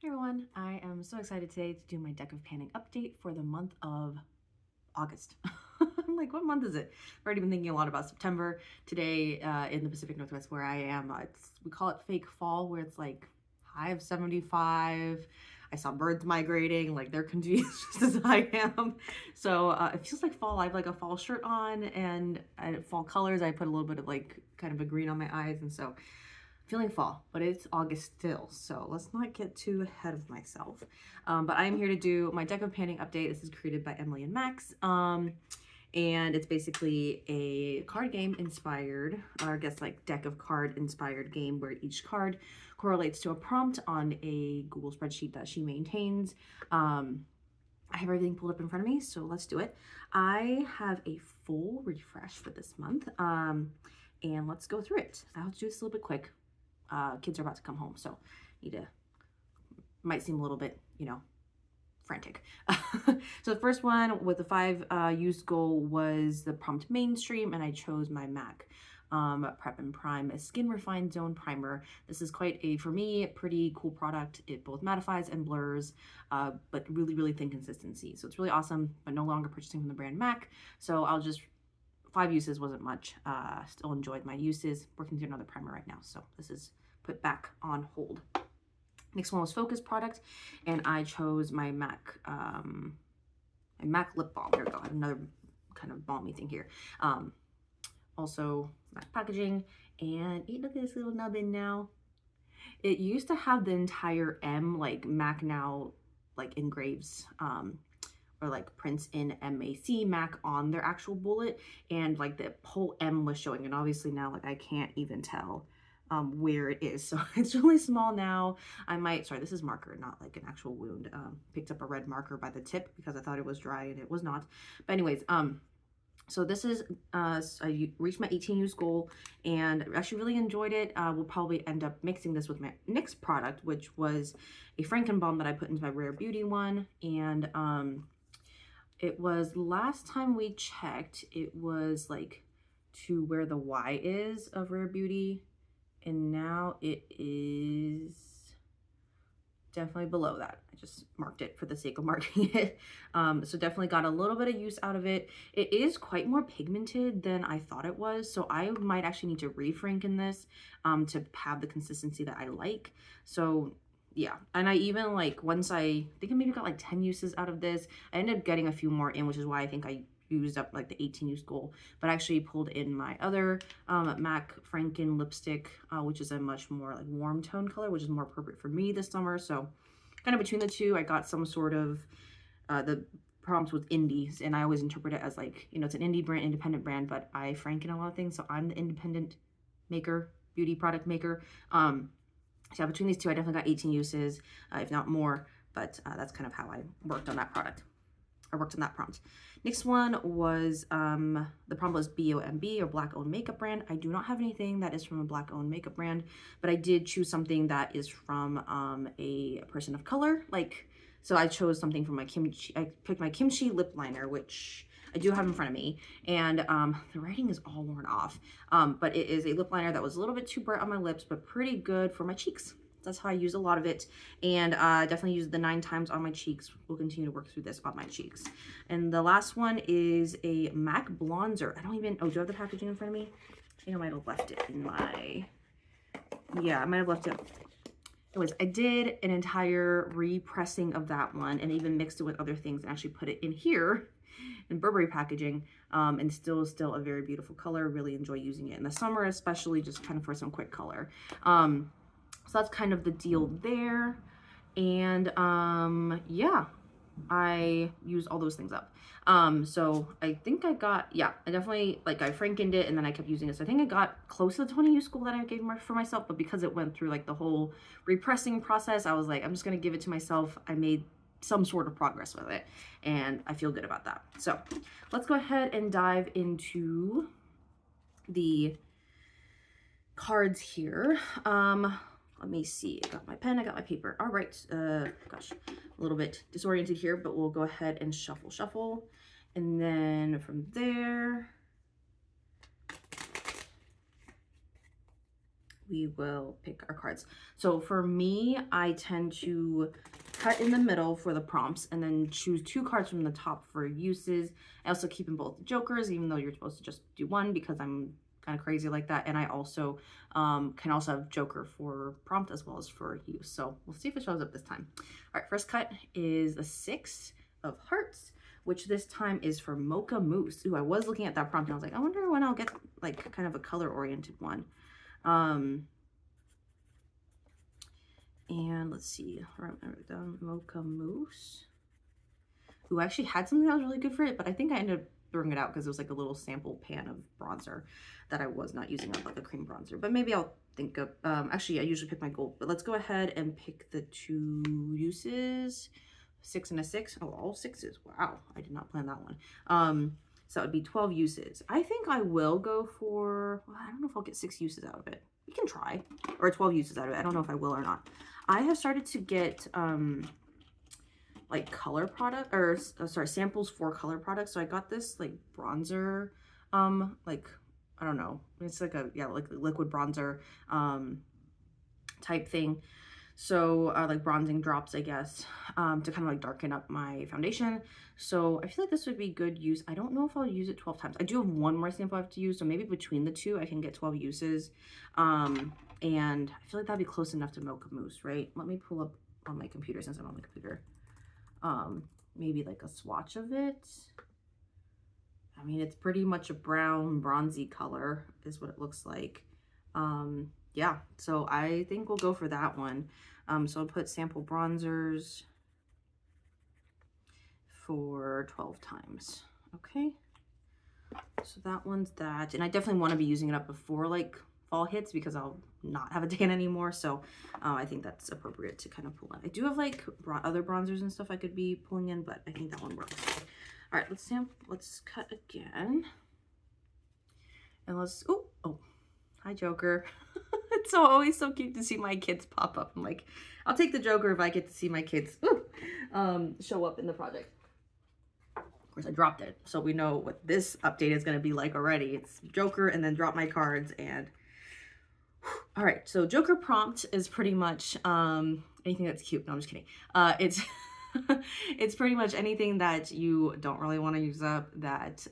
Hey everyone, I am so excited today to do my deck of panning update for the month of August. I'm like, what month is it? I've already been thinking a lot about September. Today in the Pacific Northwest where I am, we call it fake fall, where it's like high of 75. I saw birds migrating, like they're confused just as I am. So it feels like fall. I have like a fall shirt on and fall colors. I put a little bit of like kind of a green on my eyes, and so feeling fall, but it's August still, so let's not get too ahead of myself. But I am here to do my deck of panning update. This is created by Emily and Max, and it's basically a card game inspired, or I guess like deck of card inspired game where each card correlates to a prompt on a Google spreadsheet that she maintains. I have everything pulled up in front of me, so let's do it. I have a full refresh for this month, and let's go through it. I'll do this a little bit quick. Kids are about to come home, so might seem a little bit, frantic. So the first one with the 5 use goal was the prompt mainstream, and I chose my MAC Prep and Prime Skin Refined Zone Primer. This is quite a, for me, pretty cool product. It both mattifies and blurs, but really thin consistency. So it's really awesome, but no longer purchasing from the brand MAC. So I'll just 5 uses wasn't much. Still enjoyed my uses. Working through another primer right now, so this is put back on hold. Next one was Focus product, and I chose my MAC lip balm. There we go. I have another kind of balmy thing here. Also MAC packaging, and look at this little nubbin now. It used to have the entire M, like MAC now like engraves or like prints in MAC MAC on their actual bullet, and like the whole M was showing, and obviously now like I can't even tell where it is, so it's really small now. I might, sorry, this is marker, not like an actual wound. Picked up a red marker by the tip because I thought it was dry and it was not. But anyways, so this is, I reached my 18 use goal and actually really enjoyed it. We'll probably end up mixing this with my next product, which was a Frankenbalm that I put into my Rare Beauty one. And it was, last time we checked, it was like to where the Y is of Rare Beauty. And now it is definitely below that. I just marked it for the sake of marking it. So definitely got a little bit of use out of it. It is quite more pigmented than I thought it was. So I might actually need to refranken this to have the consistency that I like. So yeah, and I even like, once I think I maybe got like 10 uses out of this, I ended up getting a few more in, which is why I think I used up like the 18 use goal, but actually pulled in my other MAC Franken lipstick, which is a much more like warm tone color, which is more appropriate for me this summer. So kind of between the two, I got some sort of, the prompt with indies, and I always interpret it as like, it's an indie brand, independent brand, but I Franken a lot of things, so I'm the independent maker, beauty product maker. So yeah, between these two, I definitely got 18 uses, if not more, but that's kind of how I worked on that product. I worked on that prompt. Next one was, the prompt was BOMB, or Black Owned Makeup Brand. I do not have anything that is from a Black Owned Makeup brand, but I did choose something that is from a person of color. Like, so I chose something from my Kimchi. I picked my Kimchi lip liner, which I do have in front of me, and the writing is all worn off, but it is a lip liner that was a little bit too bright on my lips, but pretty good for my cheeks. That's how I use a lot of it, and definitely use the 9 times on my cheeks. We'll continue to work through this on my cheeks. And the last one is a MAC bronzer. I don't even, oh, do I have the packaging in front of me? I think I might have left it in my, yeah, I might have left it. Anyways, I did an entire repressing of that one and even mixed it with other things and actually put it in here in Burberry packaging, and still a very beautiful color. Really enjoy using it in the summer, especially just kind of for some quick color. So that's kind of the deal there. And yeah, I used all those things up. So I think I got, yeah, I definitely, like, I Frankened it and then I kept using it. So I think I got close to the 20 use goal that I gave for myself, but because it went through like the whole repressing process, I was like, I'm just gonna give it to myself. I made some sort of progress with it, and I feel good about that. So let's go ahead and dive into the cards here. Let me see, I got my pen, I got my paper. All right, gosh, a little bit disoriented here, but we'll go ahead and shuffle. And then from there, we will pick our cards. So for me, I tend to cut in the middle for the prompts and then choose 2 cards from the top for uses. I also keep in both the jokers, even though you're supposed to just do one because I'm kind of crazy like that. And I also can also have joker for prompt as well as for use. So we'll see if it shows up this time. All right, first cut is the 6 of hearts, which this time is for Mocha Mousse. Ooh, I was looking at that prompt and I was like, I wonder when I'll get like kind of a color oriented one. And let's see, write down Mocha Mousse. Ooh, I actually had something that was really good for it, but I think I ended up throwing it out because it was like a little sample pan of bronzer that I was not using up, like a cream bronzer. But maybe I'll think of, actually I usually pick my gold, but let's go ahead and pick the 2 uses. 6 and a 6. Oh, all 6s. Wow, I did not plan that one. So that would be 12 uses. I think I will go for, well, I don't know if I'll get 6 uses out of it. We can try. Or 12 uses out of it. I don't know if I will or not. I have started to get like color product, or sorry, samples for color products. So I got this like bronzer, like, I don't know. It's like a, yeah, like liquid bronzer type thing. So like bronzing drops, I guess, to kind of like darken up my foundation. So I feel like this would be good use. I don't know if I'll use it 12 times. I do have one more sample I have to use, so maybe between the 2 I can get 12 uses. And I feel like that'd be close enough to Mocha Mousse, right? Let me pull up on my computer since I'm on the computer. Maybe like a swatch of it. I mean, it's pretty much a brown bronzy color is what it looks like. Yeah, so I think we'll go for that one. So I'll put sample bronzers for 12 times. Okay, so that one's that. And I definitely want to be using it up before like fall hits because I'll not have a tan anymore. So I think that's appropriate to kind of pull in. I do have like other bronzers and stuff I could be pulling in, but I think that one works. All right, let's cut again. And let's, oh, hi Joker. It's always so cute to see my kids pop up. I'm like, I'll take the joker if I get to see my kids show up in the project. Of course, I dropped it, so we know what this update is going to be like already. It's joker and then drop my cards. And all right, so joker prompt is pretty much anything that's cute. No, I'm just kidding. It's it's pretty much anything that you don't really want to use up, that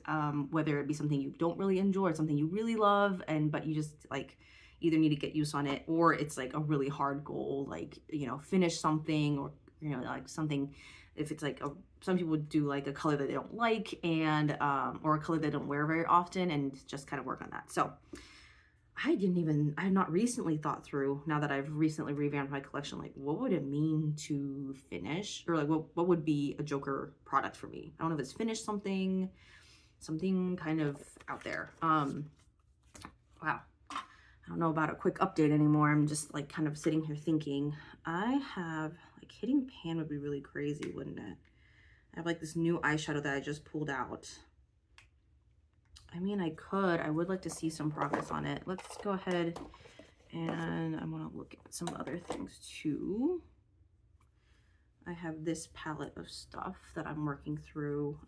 whether it be something you don't really enjoy or something you really love, but you just like either need to get use on it, or it's like a really hard goal, like, you know, finish something, or, you know, like something, if it's like some people do like a color that they don't like, and or a color they don't wear very often, and just kind of work on that. So I have not recently thought through, now that I've recently revamped my collection, like what would it mean to finish, or like what would be a joker product for me? I don't know if it's finish something kind of out there. Wow. I don't know about a quick update anymore. I'm just like kind of sitting here thinking. I have like hitting pan would be really crazy, wouldn't it? I have like this new eyeshadow that I just pulled out. I mean, I would like to see some progress on it. Let's go ahead and I want to look at some other things too. I have this palette of stuff that I'm working through.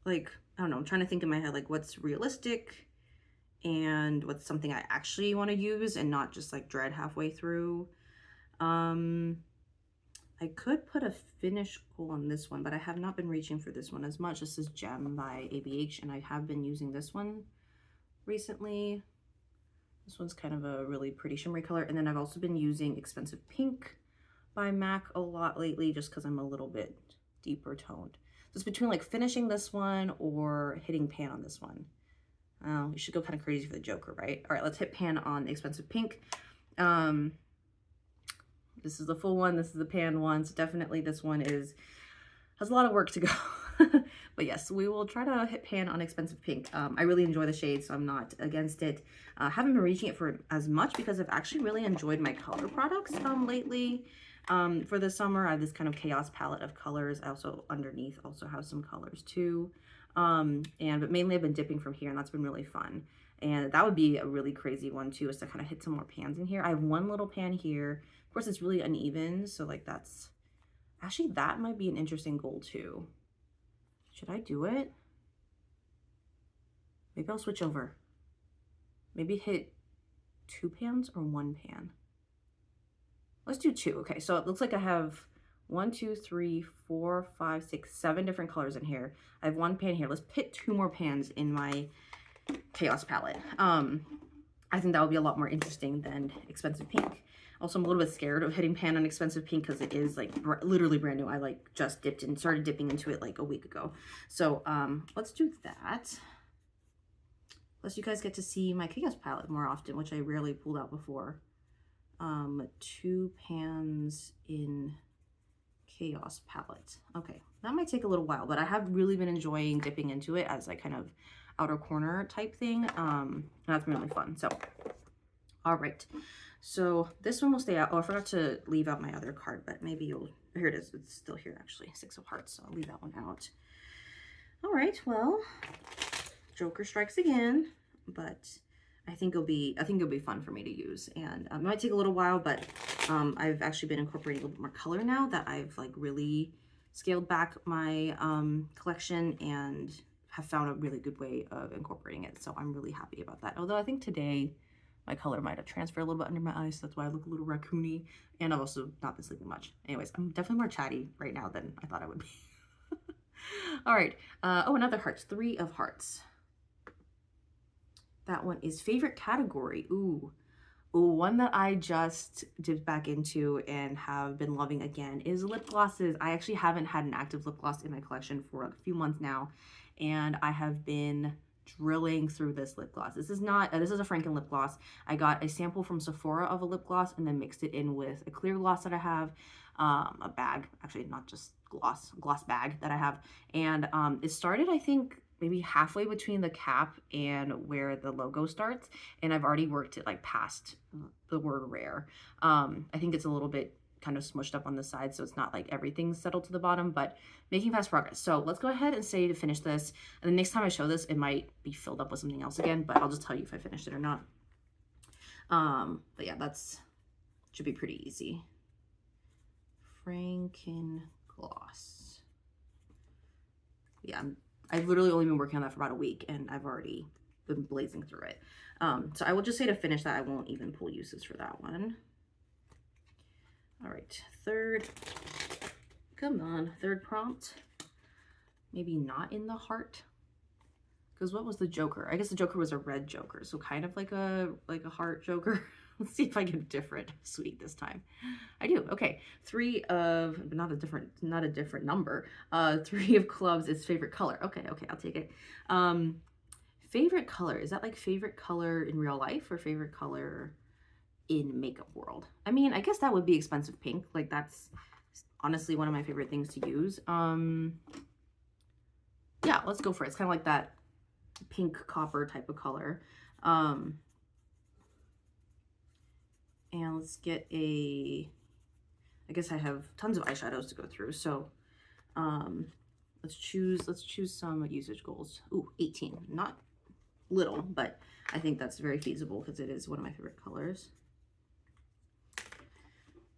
Like, I don't know, I'm trying to think in my head, like what's realistic and what's something I actually want to use and not just like dread halfway through. I could put a finish goal on this one, but I have not been reaching for this one as much. This is Gem by ABH, and I have been using this one recently. This one's kind of a really pretty shimmery color. And then I've also been using Expensive Pink by MAC a lot lately, just because I'm a little bit deeper toned. So it's between like finishing this one or hitting pan on this one. You should go kind of crazy for the joker, right? All right, let's hit pan on Expensive Pink. This is the full one, this is the pan one, so definitely this one has a lot of work to go. But yes, we will try to hit pan on Expensive Pink. I really enjoy the shade, so I'm not against it. Haven't been reaching it for as much because I've actually really enjoyed my color products lately. For the summer, I have this kind of chaos palette of colors. I also underneath also have some colors too. But mainly I've been dipping from here, and that's been really fun. And that would be a really crazy one too, is to kind of hit some more pans in here. I have one little pan here. Of course, it's really uneven, so like that might be an interesting goal too. Should I do it? Maybe I'll switch over. maybe hit 2 pans or 1 pan. Let's do 2. Okay, so it looks like I have 1, 2, 3, 4, 5, 6, 7 different colors in here. I have 1 pan here. Let's put 2 more pans in my Chaos palette. I think that would be a lot more interesting than Expensive Pink. Also, I'm a little bit scared of hitting pan on Expensive Pink because it is like literally brand new. I like just started dipping into it like a week ago. So let's do that. Plus you guys get to see my Chaos palette more often, which I rarely pulled out before. 2 pans in Chaos palette. Okay, that might take a little while, but I have really been enjoying dipping into it as like kind of outer corner type thing. That's been really fun. So, all right. So this one will stay out. Oh, I forgot to leave out my other card, but maybe you'll, here it is. It's still here actually, 6 of Hearts. So I'll leave that one out. All right, well, Joker strikes again, but I think it'll be fun for me to use. And it might take a little while, but I've actually been incorporating a little bit more color now that I've like really scaled back my collection and have found a really good way of incorporating it. So I'm really happy about that. Although I think today my color might have transferred a little bit under my eyes. So that's why I look a little raccoony. And I've also not been sleeping much. Anyways, I'm definitely more chatty right now than I thought I would be. All right. Oh, another Hearts. 3 of Hearts. That one is favorite category. Ooh, one that I just dipped back into and have been loving again is lip glosses. I actually haven't had an active lip gloss in my collection for a few months now, and I have been drilling through this lip gloss. This is a Franken lip gloss. I got a sample from Sephora of a lip gloss and then mixed it in with a clear gloss that I have, a bag, actually not just gloss bag that I have. And it started, I think, maybe halfway between the cap and where the logo starts, and I've already worked it like past the word rare. I think it's a little bit kind of smushed up on the side, so it's not like everything's settled to the bottom, but making fast progress. So let's go ahead and say to finish this, and the next time I show this, it might be filled up with something else again, but I'll just tell you if I finished it or not. But yeah, should be pretty easy. Franken gloss. Yeah, I've literally only been working on that for about a week, and I've already been blazing through it. So I will just say to finish that, I won't even pull uses for that one. All right, third prompt. Maybe not in the heart, because what was the Joker? I guess the Joker was a red Joker, so kind of like a heart Joker. Let's see if I get a different sweet this time. I do. Okay, 3 of, but not a different number. 3 of clubs is favorite color. Okay, I'll take it. Favorite color, is that like favorite color in real life or favorite color in makeup world? I mean, I guess that would be Expensive Pink. Like that's honestly one of my favorite things to use. Yeah, let's go for it. It's kind of like that pink copper type of color. And let's get I guess I have tons of eyeshadows to go through. So let's choose some usage goals. Ooh, 18. Not little, but I think that's very feasible because it is one of my favorite colors.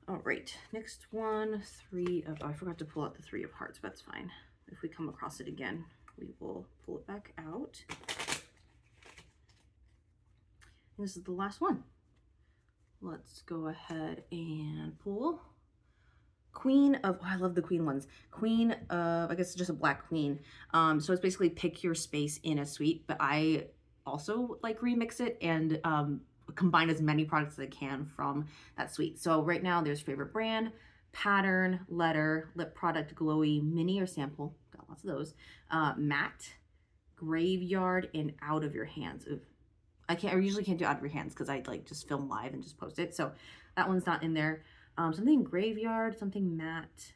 All right, next one, 3 of, oh, I forgot to pull out the 3 of Hearts, but that's fine. If we come across it again, we will pull it back out. And this is the last one. Let's go ahead and pull Queen of, oh, I love the Queen ones. Queen of, I guess it's just a black queen. So it's basically pick your space in a suite, but I also like remix it and combine as many products as I can from that suite. So right now there's favorite brand, pattern, letter, lip product, glowy, mini or sample, got lots of those, matte, graveyard, and out of your hands. Ooh. I usually can't do out of your hands because I like just film live and just post it. So that one's not in there. Something graveyard, something matte,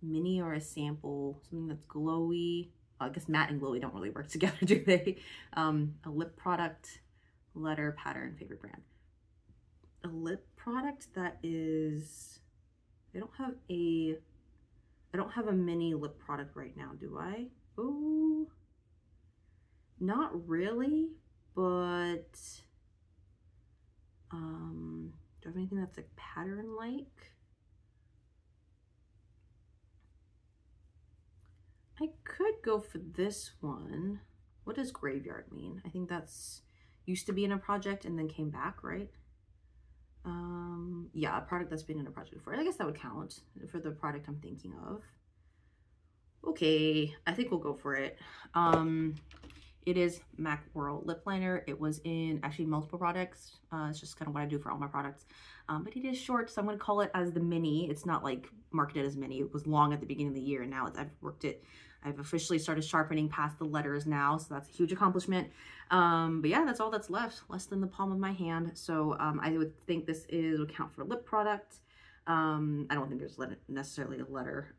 mini or a sample, something that's glowy. I guess matte and glowy don't really work together, do they? A lip product, letter, pattern, favorite brand. A lip product that is, I don't have a mini lip product right now, do I? Oh, not really, but do I have anything that's like pattern like? I could go for this one. What does graveyard mean? I think that's used to be in a project and then came back, right? Yeah, a product that's been in a project before. I guess that would count for the product I'm thinking of. Okay, I think we'll go for it. It is MAC Whirl Lip Liner. It was in actually multiple products. It's just kind of what I do for all my products. But it is short, so I'm going to call it as the mini. It's not like marketed as mini. It was long at the beginning of the year, and now I've officially started sharpening past the letters now, so that's a huge accomplishment. But yeah, that's all that's left, less than the palm of my hand. So I would think this would count for a lip product. I don't think there's necessarily a letter.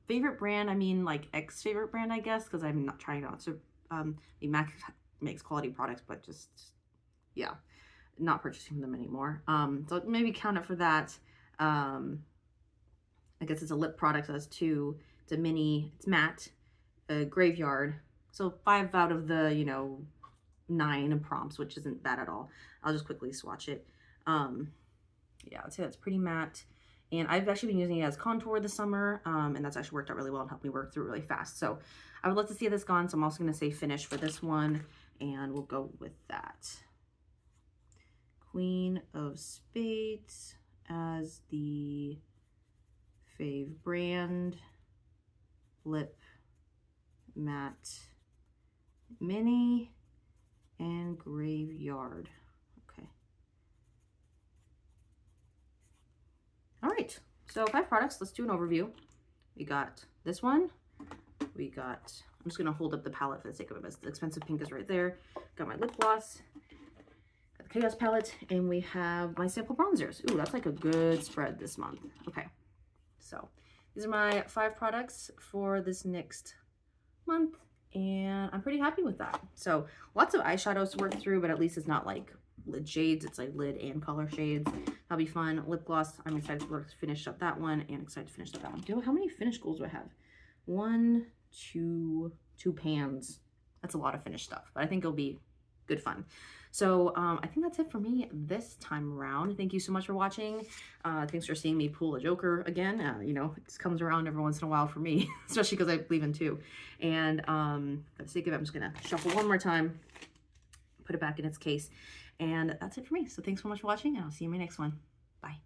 Favorite brand, I mean like ex-favorite brand, I guess, because I'm not trying not to. MAC makes quality products, but just, yeah, not purchasing them anymore. So maybe count it for that. I guess it's a lip product, so that's 2. It's a mini, it's matte, a Graveyard. So 5 out of the, 9 prompts, which isn't bad at all. I'll just quickly swatch it. Yeah, I'd say that's pretty matte. And I've actually been using it as contour this summer, and that's actually worked out really well and helped me work through really fast. So I would love to see this gone, so I'm also going to say finish for this one, and we'll go with that. Queen of Spades as the fave brand, lip matte mini, and Graveyard. All right, so 5 products. Let's do an overview. We got this one. I'm just gonna hold up the palette for the sake of it, but the Expensive Pink is right there. Got my lip gloss, got the Chaos palette, and we have my sample bronzers. Ooh, that's like a good spread this month. Okay, so these are my 5 products for this next month, and I'm pretty happy with that. So lots of eyeshadows to work through, but at least it's not like lid shades, it's like lid and color shades. That'll be fun. Lip gloss, I'm excited to finish up that one, and excited to finish up that one. How many finish goals do I have? 1, 2 pans. That's a lot of finished stuff, but I think it'll be good fun. So I think that's it for me this time around. Thank you so much for watching. Thanks for seeing me pull a joker again. It comes around every once in a while for me, especially because I believe in 2. And for the sake of it, I'm just gonna shuffle one more time, put it back in its case. And that's it for me. So thanks so much for watching, and I'll see you in my next one. Bye.